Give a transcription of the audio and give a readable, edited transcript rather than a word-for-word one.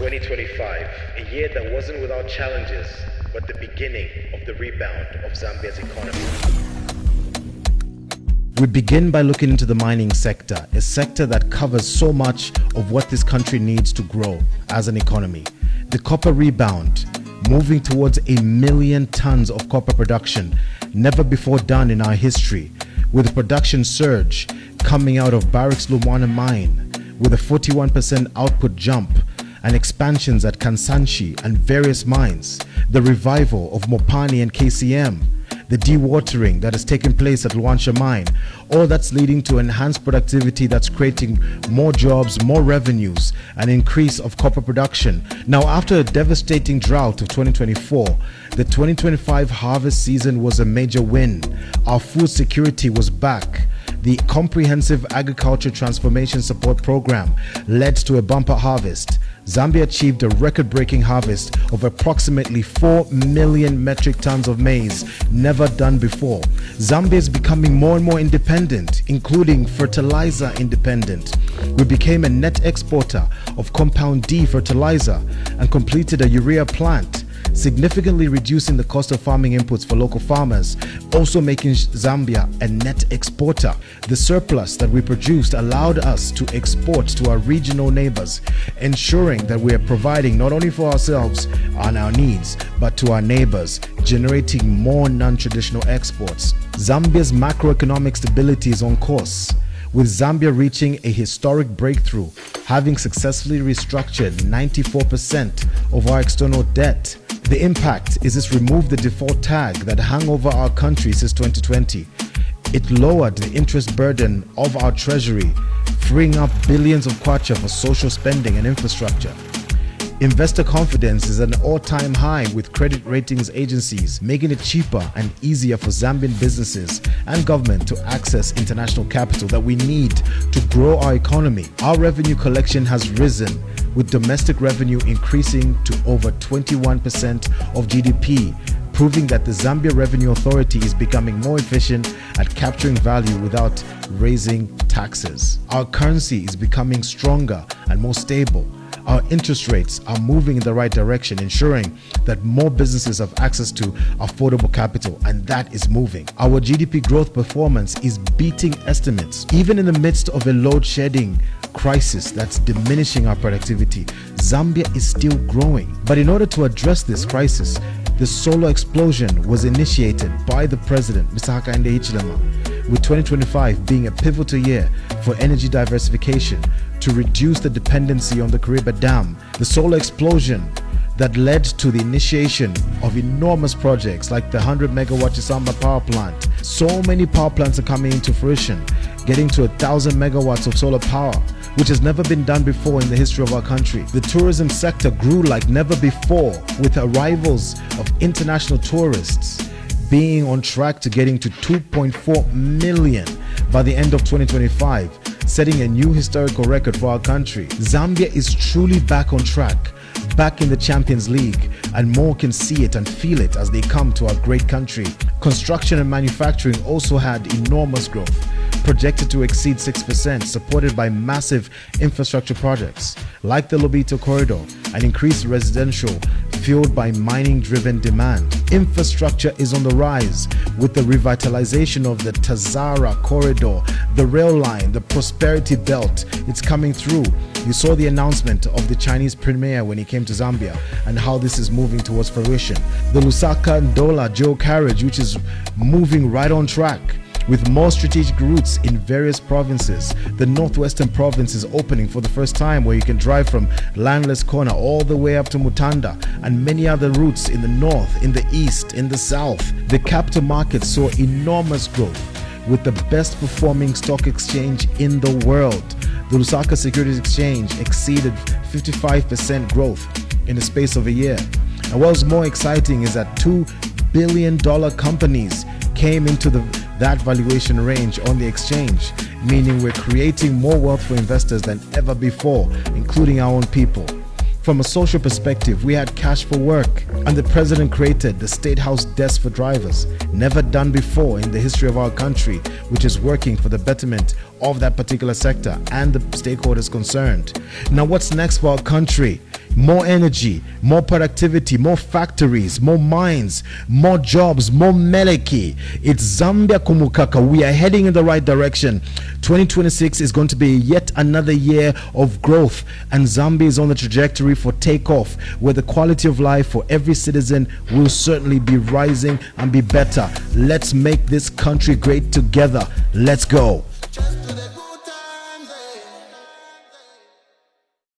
2025, a year that wasn't without challenges, but the beginning of the rebound of Zambia's economy. We begin by looking into the mining sector, a sector that covers so much of what this country needs to grow as an economy. The copper rebound, moving towards 1 million tons of copper production, never before done in our history, with a production surge coming out of Barrick's Lumwana mine, with a 41% output jump, and expansions at Kansanshi and various mines, the revival of Mopani and KCM, the dewatering that has taken place at Luanshya mine, all that's leading to enhanced productivity that's creating more jobs, more revenues, an increase of copper production. Now, after a devastating drought of 2024, the 2025 harvest season was a major win. Our food security was back. The Comprehensive Agriculture Transformation Support Program led to a bumper harvest. Zambia achieved a record-breaking harvest of approximately 4 million metric tons of maize, never done before. Zambia is becoming more and more independent, including fertilizer independent. We became a net exporter of compound D fertilizer and completed a urea plant, significantly reducing the cost of farming inputs for local farmers, also making Zambia a net exporter. The surplus that we produced allowed us to export to our regional neighbors, ensuring that we are providing not only for ourselves and our needs, but to our neighbors, generating more non-traditional exports. Zambia's macroeconomic stability is on course, with Zambia reaching a historic breakthrough, having successfully restructured 94% of our external debt. The impact is this: removed the default tag that hung over our country since 2020. It lowered the interest burden of our treasury, freeing up billions of kwacha for social spending and infrastructure. Investor confidence is at an all-time high, with credit ratings agencies making it cheaper and easier for Zambian businesses and government to access international capital that we need to grow our economy. Our revenue collection has risen, with domestic revenue increasing to over 21% of GDP, proving that the Zambia Revenue Authority is becoming more efficient at capturing value without raising taxes. Our currency is becoming stronger and more stable. Our interest rates are moving in the right direction, ensuring that more businesses have access to affordable capital, and that is moving. Our GDP growth performance is beating estimates, even in the midst of a load shedding crisis that's diminishing our productivity. Zambia is still growing. But in order to address this crisis, the solar explosion was initiated by the president, Mr. Hakainde Hichilema, with 2025 being a pivotal year for energy diversification to reduce the dependency on the Kariba Dam. The solar explosion that led to the initiation of enormous projects like the 100 megawatt Chisamba power plant. So many power plants are coming into fruition, getting to 1,000 megawatts of solar power, which has never been done before in the history of our country. The tourism sector grew like never before, with arrivals of international tourists being on track to getting to 2.4 million by the end of 2025, setting a new historical record for our country. Zambia is truly back on track, back in the Champions League, and more can see it and feel it as they come to our great country. Construction and manufacturing also had enormous growth, projected to exceed 6%, supported by massive infrastructure projects like the Lobito Corridor and increased residential, fueled by mining-driven demand. Infrastructure is on the rise, with the revitalization of the Tazara Corridor, the rail line, the Prosperity Belt. It's coming through. You saw the announcement of the Chinese premier when he came to Zambia and how this is moving towards fruition. The Lusaka-Ndola dual carriage, which is moving right on track, with more strategic routes in various provinces. The northwestern province is opening for the first time, where you can drive from Landless Corner all the way up to Mutanda, and many other routes in the north, in the east, in the south. The capital market saw enormous growth, with the best performing stock exchange in the world. The Lusaka Securities Exchange exceeded 55% growth in the space of a year. And what's more exciting is that $2 billion companies came into that valuation range on the exchange, meaning we're creating more wealth for investors than ever before, including our own people. From a social perspective, we had cash for work, and the president created the State House Desk for Drivers, never done before in the history of our country, which is working for the betterment of that particular sector and the stakeholders concerned. Now, what's next for our country? more energy, more productivity, more factories, more mines, more jobs, more meleki. It's Zambia Kumukaka. We are heading in the right direction. 2026 is going to be yet another year of growth, and Zambia is on the trajectory for takeoff, where the quality of life for every citizen will certainly be rising and be better. Let's make this country great together. Let's go.